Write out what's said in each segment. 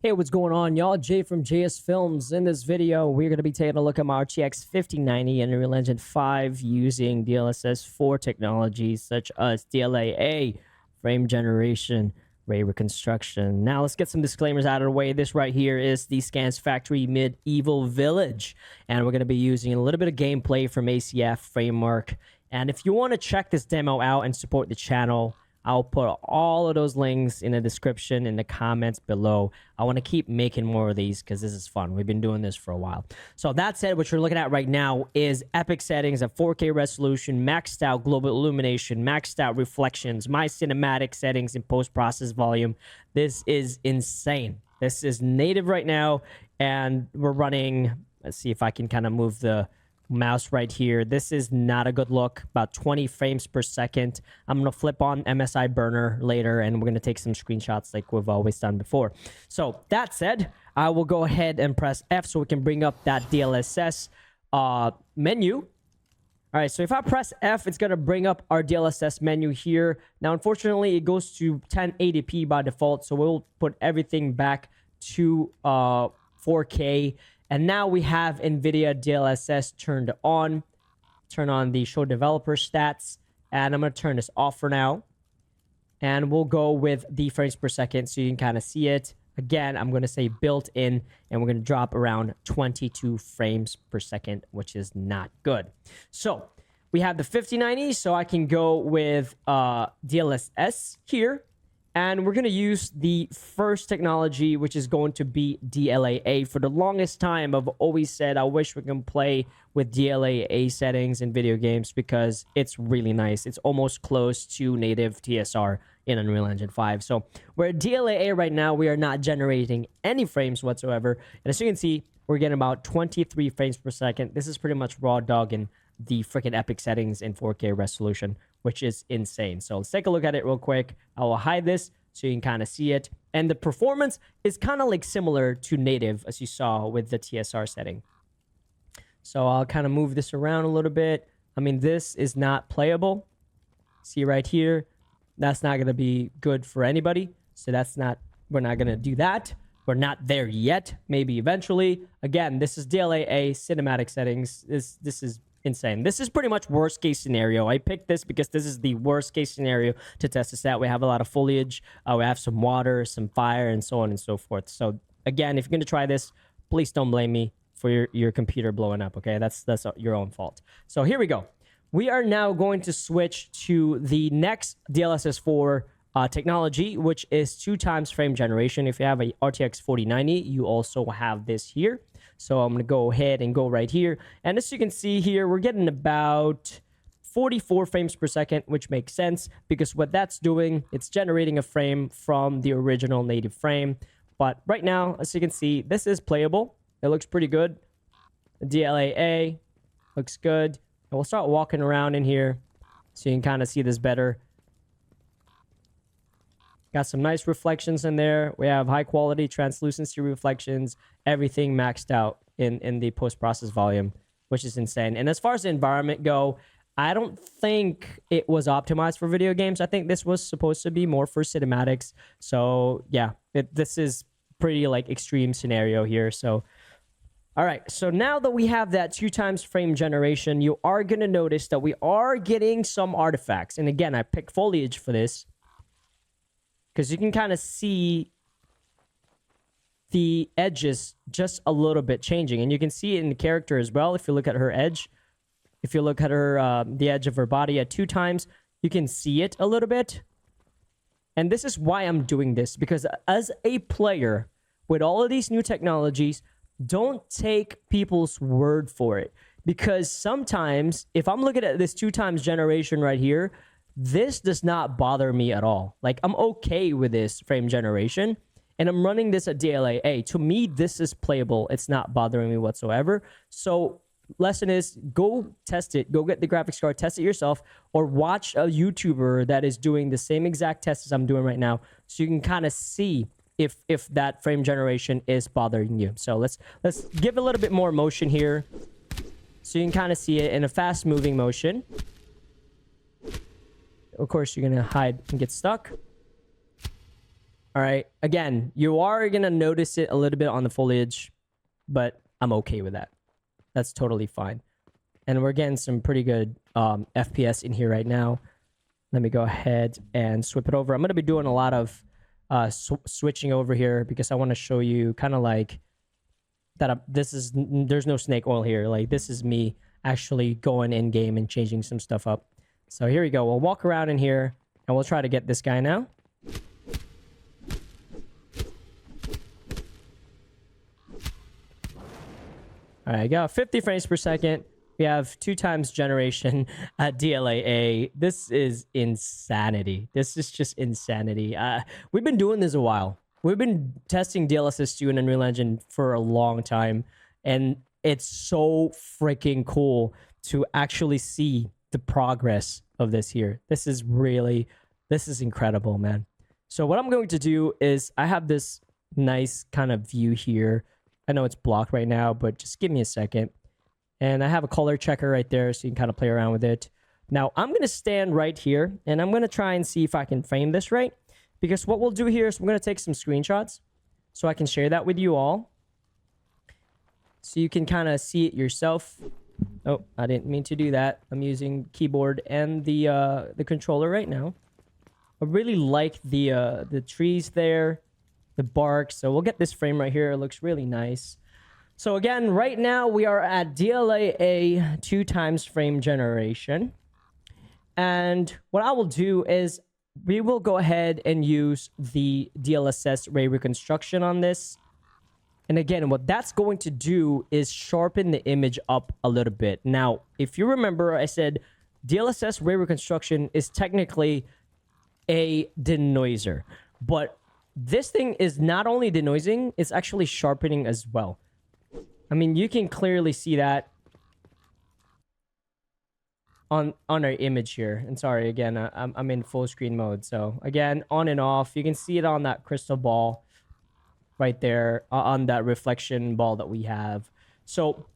Hey, what's going on, y'all? Jay from JSFILMZ. In this video, we're going to be taking a look at my RTX 5090 and Unreal Engine 5 using DLSS 4 technologies such as DLAA, frame generation, ray reconstruction. Now, let's get some disclaimers out of the way. This right here is the Scans Factory Medieval Village, and we're going to be using a little bit of gameplay from ACF framework. And if you want to check this demo out and support the channel, I'll put all of those links in the description, in the comments below. I want to keep making more of these because this is fun. We've been doing this for a while. So that said, what you're looking at right now is epic settings at 4K resolution, maxed out global illumination, maxed out reflections, my cinematic settings and post-process volume. This is insane. This is native right now, and we're running, let's see if I can kind of move the mouse right here. This is not a good look, about 20 frames per second. I'm going to flip on MSI burner later, and we're going to take some screenshots like we've always done before. So that said, I will go ahead and press F so we can bring up that DLSS menu. All right, so if I press F, it's going to bring up our DLSS menu here. Now, unfortunately, it goes to 1080p by default, so we'll put everything back to 4K. And now we have NVIDIA DLSS turned on. Turn on the show developer stats. And I'm going to turn this off for now. And we'll go with the frames per second so you can kind of see it. Again, I'm going to say built in, and we're going to drop around 22 frames per second, which is not good. So we have the 5090, so I can go with DLSS here. And we're going to use the first technology, which is going to be DLAA. For the longest time, I've always said I wish we can play with DLAA settings in video games because it's really nice. It's almost close to native TSR in Unreal Engine 5. So we're at DLAA right now. We are not generating any frames whatsoever. And as you can see, we're getting about 23 frames per second. This is pretty much raw dogging the freaking epic settings in 4K resolution, which is insane. So let's take a look at it real quick. I will hide this so you can kind of see it. And the performance is kind of like similar to native, as you saw with the TSR setting. So I'll kind of move this around a little bit. I mean, this is not playable. See right here, that's not going to be good for anybody. So we're not going to do that. We're not there yet. Maybe eventually. Again, this is DLAA cinematic settings. This is insane. This is pretty much worst case scenario. I picked this because this is the worst case scenario to test this out. We have a lot of foliage, we have some water, some fire, and so on and so forth. So again, if you're going to try this, please don't blame me for your computer blowing up. Okay, that's your own fault. So here we go. We are now going to switch to the next DLSS 4 technology, which is 2x frame generation. If you have a RTX 4090, you also have this here. So I'm going to go ahead and go right here. And as you can see here, we're getting about 44 frames per second, which makes sense because what that's doing, it's generating a frame from the original native frame. But right now, as you can see, this is playable. It looks pretty good. The DLAA looks good. And we'll start walking around in here so you can kind of see this better. Got some nice reflections in there. We have high quality translucency reflections, everything maxed out in the post-process volume, which is insane. And as far as the environment go, I don't think it was optimized for video games. I think this was supposed to be more for cinematics. So yeah, this is pretty like extreme scenario here. So all right, so now that we have that 2x frame generation, you are going to notice that we are getting some artifacts. And again, I picked foliage for this, because you can kind of see the edges just a little bit changing. And you can see it in the character as well. If you look at her edge, if you look at her, the edge of her body at 2x, you can see it a little bit. And this is why I'm doing this, because as a player with all of these new technologies, don't take people's word for it. Because sometimes if I'm looking at this 2x generation right here, this does not bother me at all. Like, I'm okay with this frame generation, and I'm running this at DLAA. To me, this is playable. It's not bothering me whatsoever. So lesson is, go test it. Go get the graphics card, test it yourself, or watch a YouTuber that is doing the same exact test as I'm doing right now, so you can kind of see if that frame generation is bothering you. So let's give a little bit more motion here, so you can kind of see it in a fast-moving motion. Of course, you're going to hide and get stuck. All right. Again, you are going to notice it a little bit on the foliage, but I'm okay with that. That's totally fine. And we're getting some pretty good FPS in here right now. Let me go ahead and swip it over. I'm going to be doing a lot of switching over here because I want to show you kind of like that. There's no snake oil here. Like, this is me actually going in game and changing some stuff up. So here we go. We'll walk around in here and we'll try to get this guy now. All right, I got 50 frames per second. We have 2 times generation at DLAA. This is insanity. This is just insanity. We've been doing this a while. We've been testing DLSS 2 in Unreal Engine for a long time. And it's so freaking cool to actually see the progress of this here. This is incredible, man. So what I'm going to do is I have this nice kind of view here. I know it's blocked right now, but just give me a second. And I have a color checker right there so you can kind of play around with it. Now, I'm going to stand right here, and I'm going to try and see if I can frame this right. Because what we'll do here is we're going to take some screenshots so I can share that with you all. So you can kind of see it yourself. Oh, I didn't mean to do that. I'm using keyboard and the controller right now. I really like the trees there, the bark. So we'll get this frame right here. It looks really nice. So again, right now we are at DLAA 2 times frame generation. And what I will do is we will go ahead and use the DLSS ray reconstruction on this. And again, what that's going to do is sharpen the image up a little bit. Now, if you remember, I said DLSS ray reconstruction is technically a denoiser. But this thing is not only denoising, it's actually sharpening as well. I mean, you can clearly see that on our image here. And sorry, again, I'm in full screen mode. So again, on and off, you can see it on that crystal ball right there, on that reflection ball that we have. So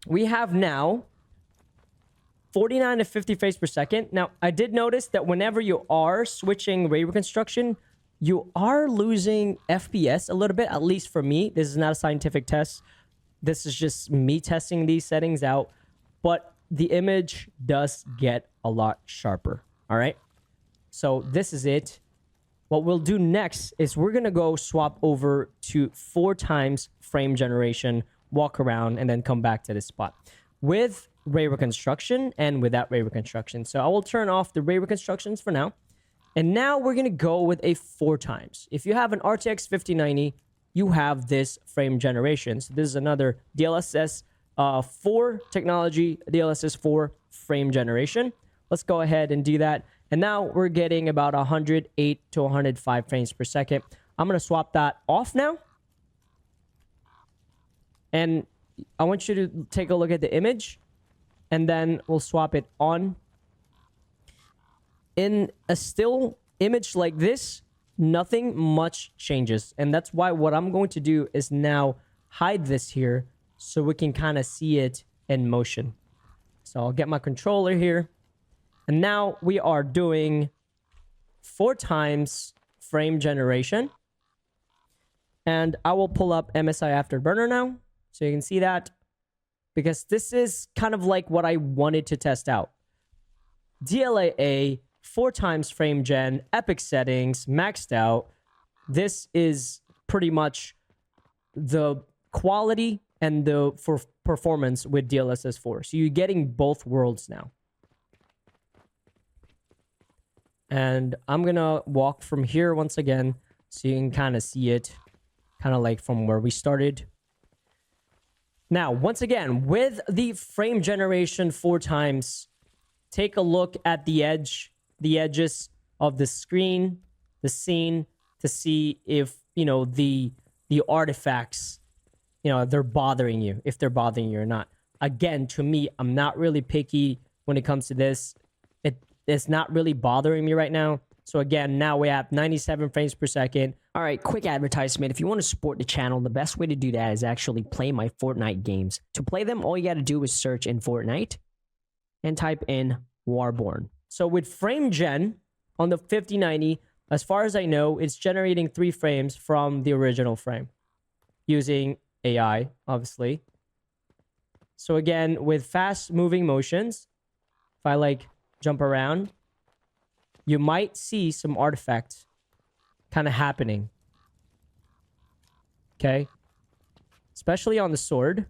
we have now 49 to 50 frames per second. Now, I did notice that whenever you are switching ray reconstruction, you are losing FPS a little bit, at least for me. This is not a scientific test. This is just me testing these settings out. But the image does get a lot sharper. All right. So this is it. What we'll do next is we're going to go swap over to 4 times frame generation, walk around, and then come back to this spot with ray reconstruction and without ray reconstruction. So I will turn off the ray reconstructions for now. And now we're going to go with a 4 times. If you have an RTX 5090, you have this frame generation. So this is another DLSS 4 technology, DLSS 4 frame generation. Let's go ahead and do that. And now we're getting about 108 to 105 frames per second. I'm going to swap that off now. And I want you to take a look at the image. And then we'll swap it on. In a still image like this, nothing much changes. And that's why what I'm going to do is now hide this here so we can kind of see it in motion. So I'll get my controller here. And now we are doing 4 times frame generation. And I will pull up MSI Afterburner now so you can see that. Because this is kind of like what I wanted to test out. DLAA 4 times frame gen, epic settings, maxed out. This is pretty much the quality and the performance with DLSS 4. So you're getting both worlds now. And I'm going to walk from here once again so you can kind of see it, kind of like from where we started. Now, once again, with the frame generation 4 times, take a look at the edges of the screen, the scene, to see if, you know, the artifacts, you know, they're bothering you, if they're bothering you or not. Again, to me, I'm not really picky when it comes to this. It's not really bothering me right now. So again, now we have 97 frames per second. All right, quick advertisement. If you want to support the channel, the best way to do that is actually play my Fortnite games. To play them, all you got to do is search in Fortnite and type in Warborn. So with frame gen on the 5090, As far as I know, it's generating 3 frames from the original frame using AI, obviously. So again, with fast moving motions, if I like jump around, you might see some artifact kind of happening. Okay. Especially on the sword.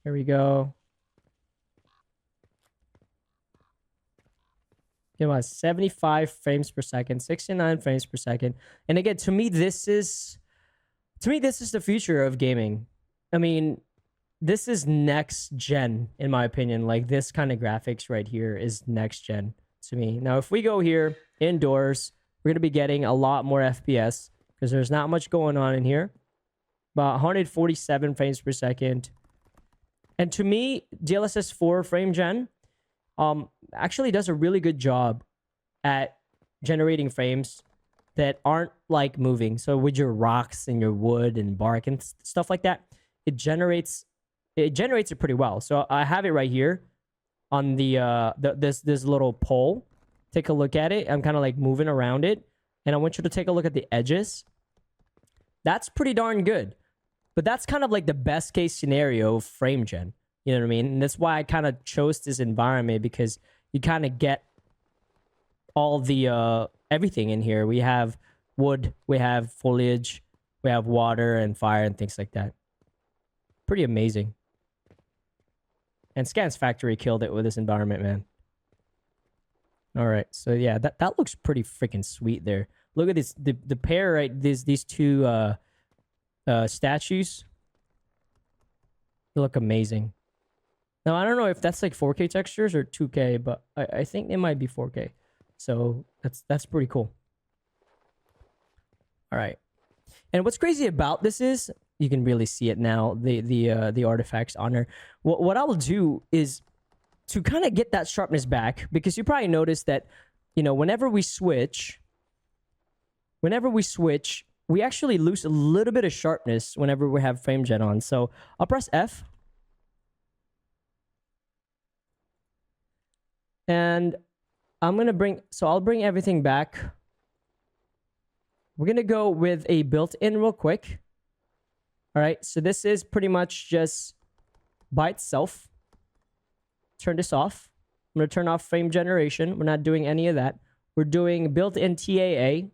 Here we go. Give us 75 frames per second, 69 frames per second. And again, to me, this is the future of gaming. I mean, this is next gen, in my opinion. Like, this kind of graphics right here is next gen to me. Now, if we go here indoors, we're going to be getting a lot more FPS because there's not much going on in here. About 147 frames per second. And to me, DLSS 4 frame gen actually does a really good job at generating frames that aren't like moving. So with your rocks and your wood and bark and stuff like that, it generates it pretty well. So I have it right here on this little pole. Take a look at it. I'm kind of like moving around it, and I want you to take a look at the edges. That's pretty darn good. But that's kind of like the best case scenario of frame gen. You know what I mean? And that's why I kind of chose this environment, because you kind of get all the everything in here. We have wood, we have foliage, we have water and fire and things like that. Pretty amazing. And Scans Factory killed it with this environment, man. All right, so yeah, that looks pretty freaking sweet there. Look at this, the pair, right? These two statues. They look amazing. Now, I don't know if that's like 4K textures or 2K, but I think they might be 4K. So that's pretty cool. All right. And what's crazy about this is you can really see it now, the artifacts on there. What I will do is to kind of get that sharpness back, because you probably noticed that, you know, whenever we switch, we actually lose a little bit of sharpness whenever we have frame gen on. So I'll press F. And I'll bring everything back. We're going to go with a built-in real quick. All right, so this is pretty much just by itself. Turn this off. I'm going to turn off frame generation. We're not doing any of that. We're doing built-in TAA.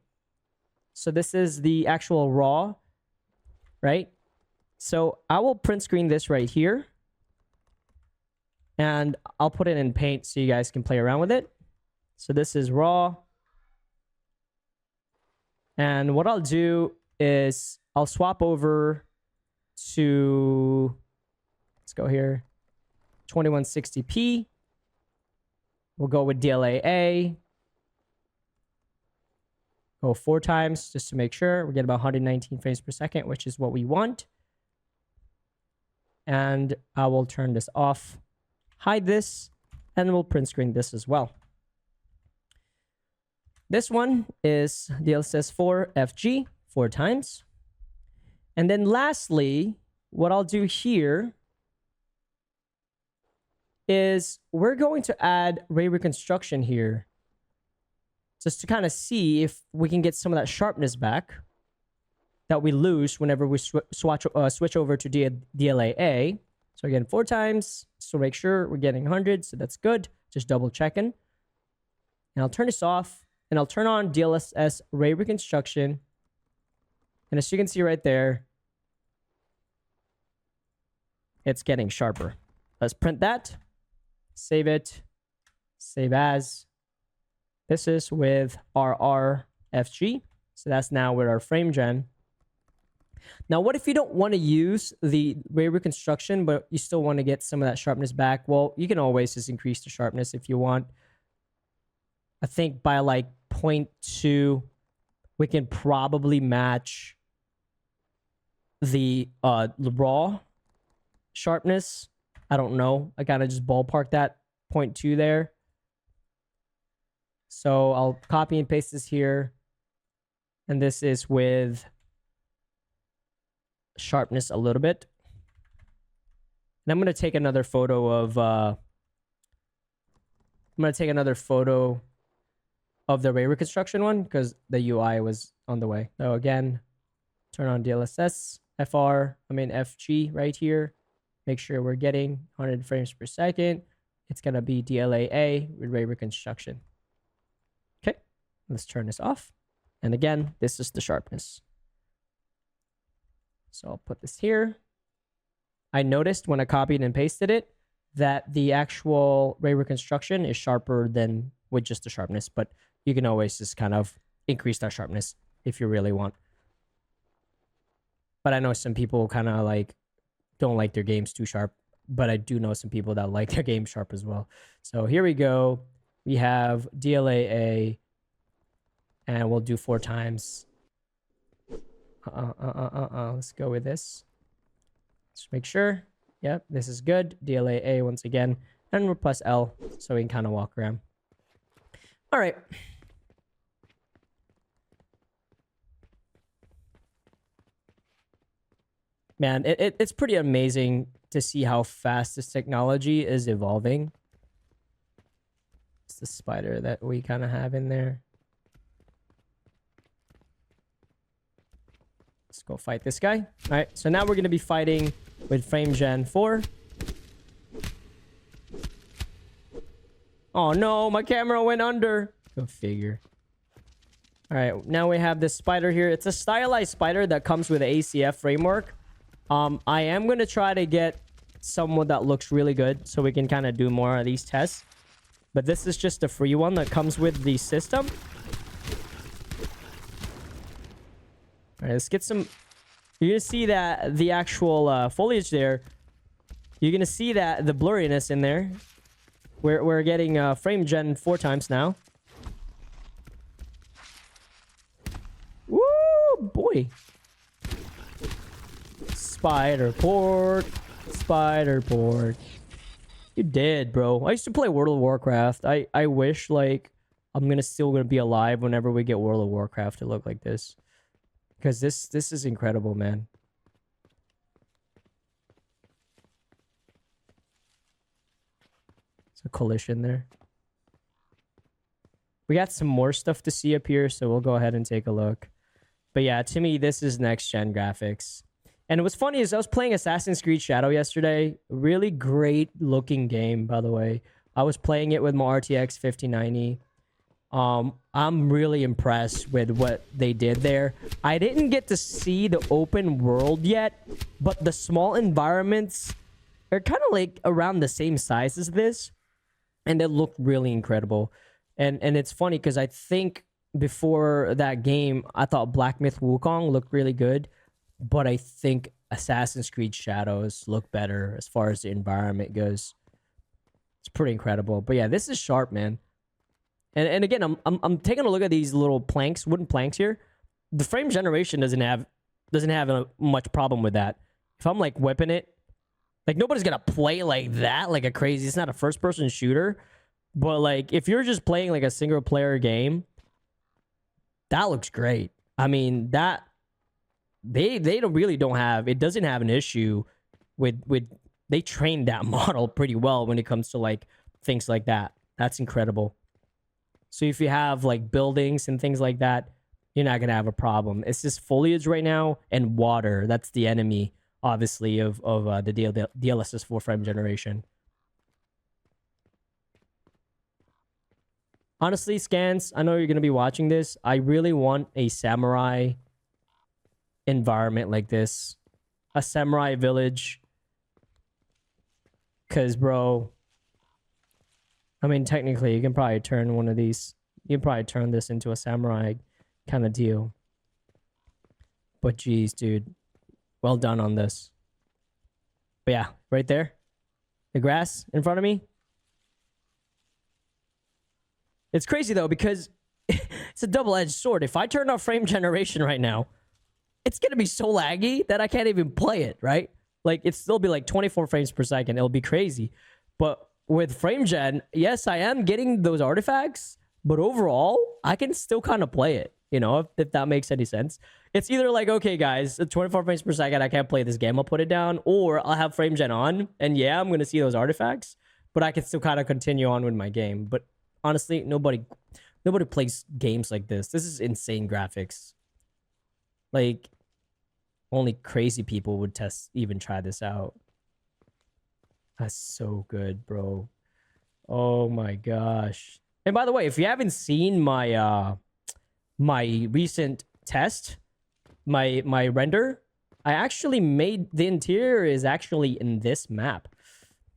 So this is the actual raw, right? So I will print screen this right here. And I'll put it in Paint so you guys can play around with it. So this is raw. And what I'll do is I'll swap over to, let's go here, 2160p. We'll go with DLAA. Go 4 times just to make sure. We get about 119 frames per second, which is what we want. And I will turn this off, hide this, and we'll print screen this as well. This one is DLSS 4 FG 4 times. And then lastly, what I'll do here is we're going to add ray reconstruction here, just to kind of see if we can get some of that sharpness back that we lose whenever we switch over to DLAA. So again, 4 times, so make sure we're getting 100, so that's good. Just double checking. And I'll turn this off, and I'll turn on DLSS ray reconstruction. And as you can see right there, it's getting sharper. Let's print that, save it, save as. This is with RRFG. So that's now with our frame gen. Now, what if you don't want to use the ray reconstruction, but you still want to get some of that sharpness back? Well, you can always just increase the sharpness if you want. I think by like 0.2, we can probably match the raw sharpness. I don't know. I kind of just ballpark that 0.2 there. So I'll copy and paste this here. And this is with sharpness a little bit. And I'm going to take another photo of the ray reconstruction one because the UI was on the way. So again, turn on DLSS, FG right here. Make sure we're getting 100 frames per second. It's going to be DLAA with ray reconstruction. Okay, let's turn this off. And again, this is the sharpness. So I'll put this here. I noticed when I copied and pasted it that the actual ray reconstruction is sharper than with just the sharpness, but you can always just kind of increase that sharpness if you really want. But I know some people kind of like don't like their games too sharp, but I do know some people that like their game sharp as well. So here we go. We have DLAA, and we'll do 4 times. Let's go with this. Just make sure. Yep, this is good. DLAA once again, and we'll press L so we can kind of walk around. All right. Man, it's pretty amazing to see how fast this technology is evolving. It's the spider that we kind of have in there. Let's go fight this guy. All right, so now we're going to be fighting with Frame Gen 4. Oh no, my camera went under. Go figure. All right, now we have this spider here. It's a stylized spider that comes with the ACF framework. I am going to try to get someone that looks really good so we can kind of do more of these tests. But this is just a free one that comes with the system. All right, let's get some... You're going to see that the actual foliage there. You're going to see that the blurriness in there. We're getting frame gen 4 times now. Woo, boy. Spider port. Spider port. You did, bro. I used to play World of Warcraft. I wish, like, I'm still gonna be alive whenever we get World of Warcraft to look like this. Because this is incredible, man. It's a collision there. We got some more stuff to see up here, so we'll go ahead and take a look. But yeah, to me, this is next-gen graphics. And what's funny is I was playing Assassin's Creed Shadow yesterday. Really great looking game, by the way. I was playing it with my RTX 5090. I'm really impressed with what they did there. I didn't get to see the open world yet, but the small environments are kind of like around the same size as this. And they look really incredible. And it's funny because I think before that game, I thought Black Myth Wukong looked really good. But I think Assassin's Creed Shadows look better as far as the environment goes. It's pretty incredible. But yeah, this is sharp, man. And again, I'm taking a look at these little planks, wooden planks here. The frame generation doesn't have much problem with that. If I'm like whipping it, like nobody's gonna play like that, like a crazy. It's not a first-person shooter, but like if you're just playing like a single-player game, that looks great. I mean that. They don't have, it doesn't have an issue with they trained that model pretty well when it comes to like things like that. That's incredible. So if you have like buildings and things like that, you're not gonna have a problem. It's just foliage right now and water. That's the enemy, obviously, of the DLSS 4 frame generation. Honestly, Scans, I know you're gonna be watching this. I really want a samurai environment like this, a samurai village, because bro, I mean technically you can probably turn one of these, you can probably turn this into a samurai kind of deal, but geez, dude, well done on this. But yeah, right there, the grass in front of me, it's crazy though because it's a double-edged sword. If I turn off frame generation right now, it's going to be so laggy that I can't even play it, right? Like, it'll still be like 24 frames per second. It'll be crazy. But with frame gen, yes, I am getting those artifacts, but overall, I can still kind of play it, you know, if that makes any sense. It's either like, okay, guys, at 24 frames per second, I can't play this game. I'll put it down, or I'll have frame gen on, and yeah, I'm gonna see those artifacts, but I can still kind of continue on with my game. But honestly, nobody plays games like this. This is insane graphics. Like, only crazy people would even try this out. That's so good, bro. Oh my gosh. And by the way, if you haven't seen my my recent test, my render, I actually made the interior is actually in this map.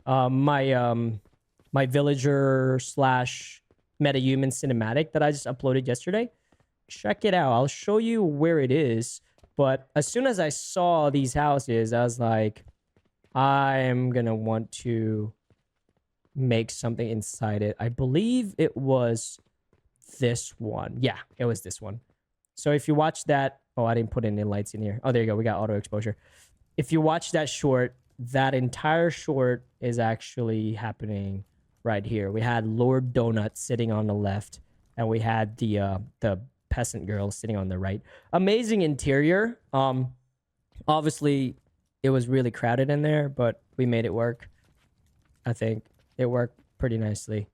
My villager slash metahuman cinematic that I just uploaded yesterday. Check it out. I'll show you where it is. But as soon as I saw these houses, I was like, I'm gonna want to make something inside it. I believe it was this one. Yeah, it was this one. So if you watch that, oh, I didn't put any lights in here. Oh, there you go. We got auto exposure. If you watch that short, that entire short is actually happening right here. We had Lord Donut sitting on the left, and we had the peasant girl sitting on the right. Amazing interior. Obviously, it was really crowded in there, but we made it work. I think it worked pretty nicely.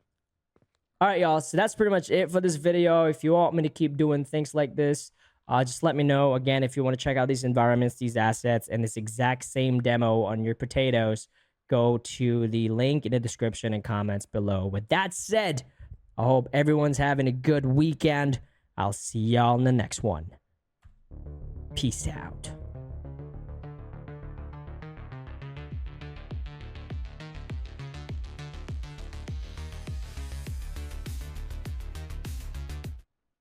All right, y'all. So that's pretty much it for this video. If you want me to keep doing things like this, just let me know. Again, if you want to check out these environments, these assets, and this exact same demo on your potatoes, go to the link in the description and comments below. With that said, I hope everyone's having a good weekend. I'll see y'all in the next one. Peace out.